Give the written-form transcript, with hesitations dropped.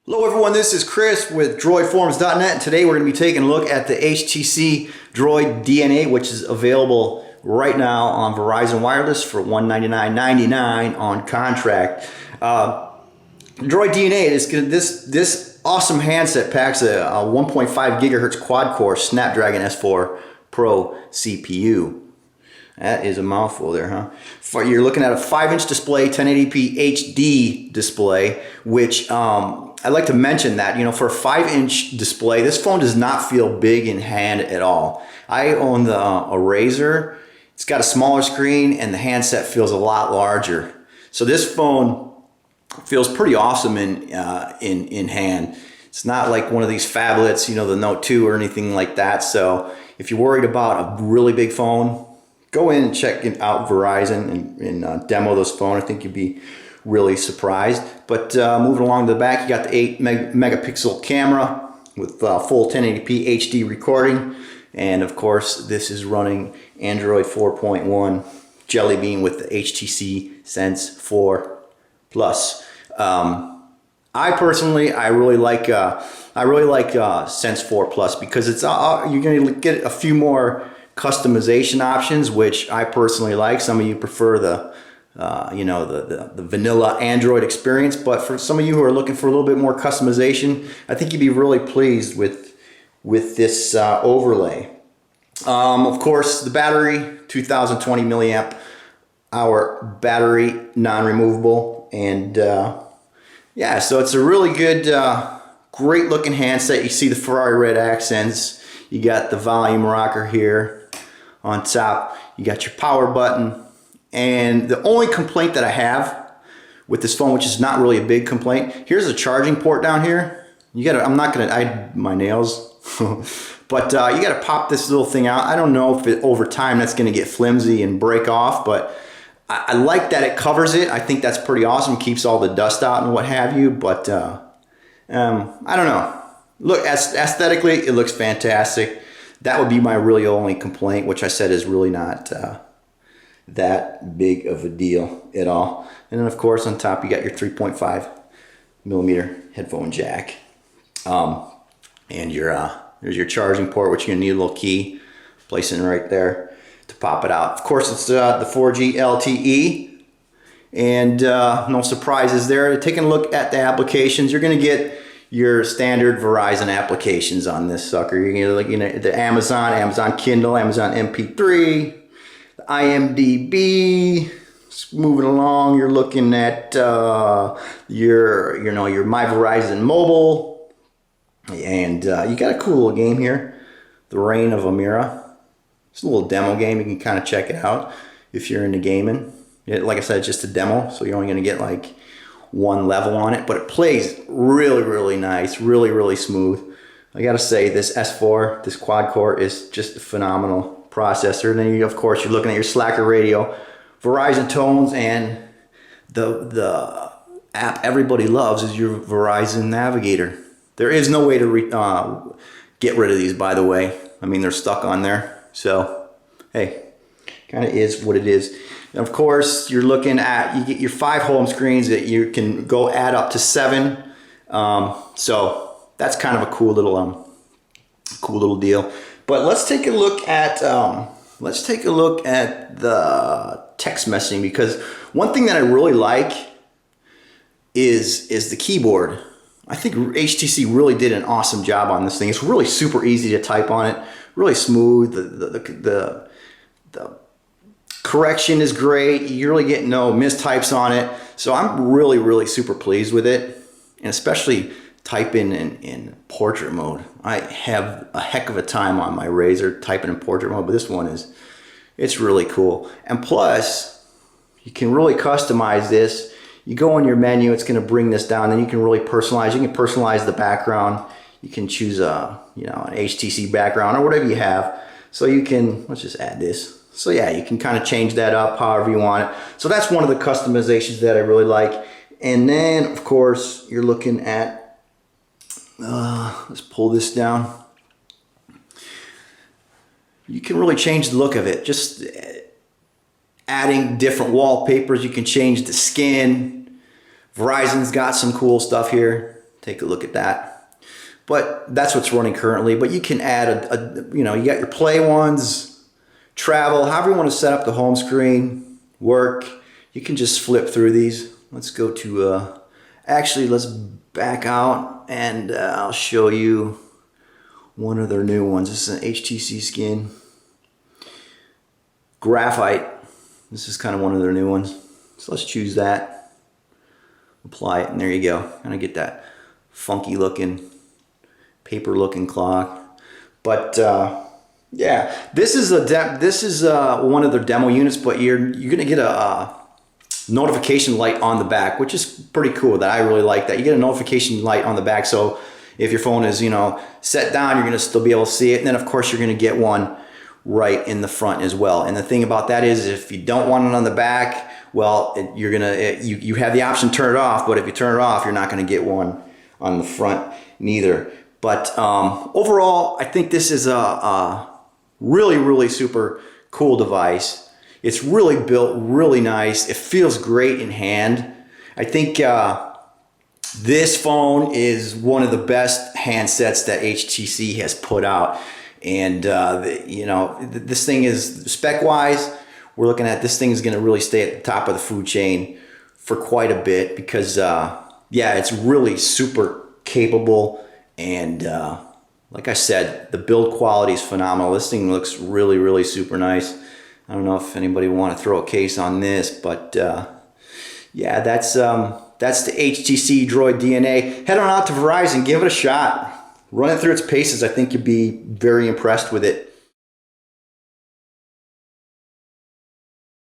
Hello everyone, this is Chris with DroidForums.net, and today we're going to be taking a look at the HTC Droid DNA, which is available right now on Verizon Wireless for $199.99 on contract. Droid DNA is this awesome handset packs a 1.5 gigahertz quad-core Snapdragon S4 Pro CPU. That is a mouthful there, huh? You're looking at a 5-inch display, 1080p HD display, which I'd like to mention that, for a 5-inch display, this phone does not feel big in hand at all. I own a Razer. It's got a smaller screen and the handset feels a lot larger. So this phone feels pretty awesome in hand. It's not like one of these phablets, the Note 2 or anything like that. So if you're worried about a really big phone, go in and check out Verizon and demo this phone. I think you'd be really surprised. But moving along to the back, you got the 8 megapixel camera with full 1080p HD recording. And of course, this is running Android 4.1 Jelly Bean with the HTC Sense 4 Plus. I really like Sense 4 Plus because it's you're going to get a few more customization options, which I personally like. Some of you prefer the vanilla Android experience, but for some of you who are looking for a little bit more customization, I think you'd be really pleased with this overlay. Of course, the battery, 2020 milliamp hour battery, non-removable, and yeah, so it's a really good, great looking handset. You see the Ferrari red accents. You got the volume rocker here on top. You got your power button. And the only complaint that I have with this phone, which is not really a big complaint, here's a charging port down here. I'm not gonna hide my nails, but you gotta pop this little thing out. I don't know if over time that's gonna get flimsy and break off, but I like that it covers it. I think that's pretty awesome. Keeps all the dust out and what have you, but I don't know. Look, aesthetically, it looks fantastic. That would be my really only complaint, which I said is really not that big of a deal at all. And then of course on top you got your 3.5 millimeter headphone jack, and there's your charging port, which you're gonna need a little key, placing right there to pop it out. Of course it's the 4G LTE, and no surprises there. Taking a look at the applications, you're gonna get your standard Verizon applications on this sucker. You're gonna look, the Amazon Kindle, Amazon MP3, the IMDb. Moving along, you're looking at your My Verizon Mobile, and you got a cool little game here, The Reign of Amira. It's a little demo game. You can kind of check it out if you're into gaming. Like I said, it's just a demo, so you're only gonna get like one level on it, but it plays really nice, really smooth. I gotta say, this S4, this quad core, is just a phenomenal processor. And then of course you're looking at your Slacker radio, Verizon tones, and the app everybody loves is your Verizon Navigator. There is no way to get rid of these, by the way. I mean, they're stuck on there, so hey, kind of is what it is. And of course, you're looking at, you get your 5 home screens that you can go add up to 7. So that's kind of a cool little deal. But let's take a look at the text messaging, because one thing that I really like is the keyboard. I think HTC really did an awesome job on this thing. It's really super easy to type on it, really smooth. The correction is great. You really get no mistypes on it. So I'm really super pleased with it, and especially typing in portrait mode. I have a heck of a time on my Razer typing in portrait mode, but this one it's really cool. And plus, you can really customize this. You go in your menu, it's going to bring this down, then you can really personalize. You can personalize the background. You can choose an HTC background or whatever you have. So you can, let's just add this. So yeah, you can kind of change that up however you want it. So that's one of the customizations that I really like. And then of course you're looking at, let's pull this down. You can really change the look of it. Just adding different wallpapers. You can change the skin. Verizon's got some cool stuff here. take a look at that. But that's what's running currently. But you can add you know, you got your play ones, travel, however you want to set up the home screen, work. You can just flip through these. Let's go to, actually let's back out and I'll show you one of their new ones. This is an HTC skin. Graphite. This is kind of one of their new ones. So let's choose that. Apply it, and there you go. Kind of get that funky looking, paper looking clock. But yeah, this is one of their demo units, but you're gonna get a notification light on the back, which is pretty cool. That I really like that. You get a notification light on the back, so if your phone is, you know, set down, you're gonna still be able to see it. And then of course you're gonna get one right in the front as well. And the thing about that is, if you don't want it on the back, well, you have the option to turn it off, but if you turn it off, you're not going to get one on the front neither. But overall, I think this is a really super cool device. It's really built really nice. It feels great in hand. I think this phone is one of the best handsets that HTC has put out. And you know, this thing is spec-wise, we're looking at this thing is going to really stay at the top of the food chain for quite a bit because, yeah, it's really super capable. And like I said, the build quality is phenomenal. This thing looks really super nice. I don't know if anybody will want to throw a case on this, but yeah, that's the HTC Droid DNA. Head on out to Verizon, give it a shot. Run it through its paces. I think you'd be very impressed with it.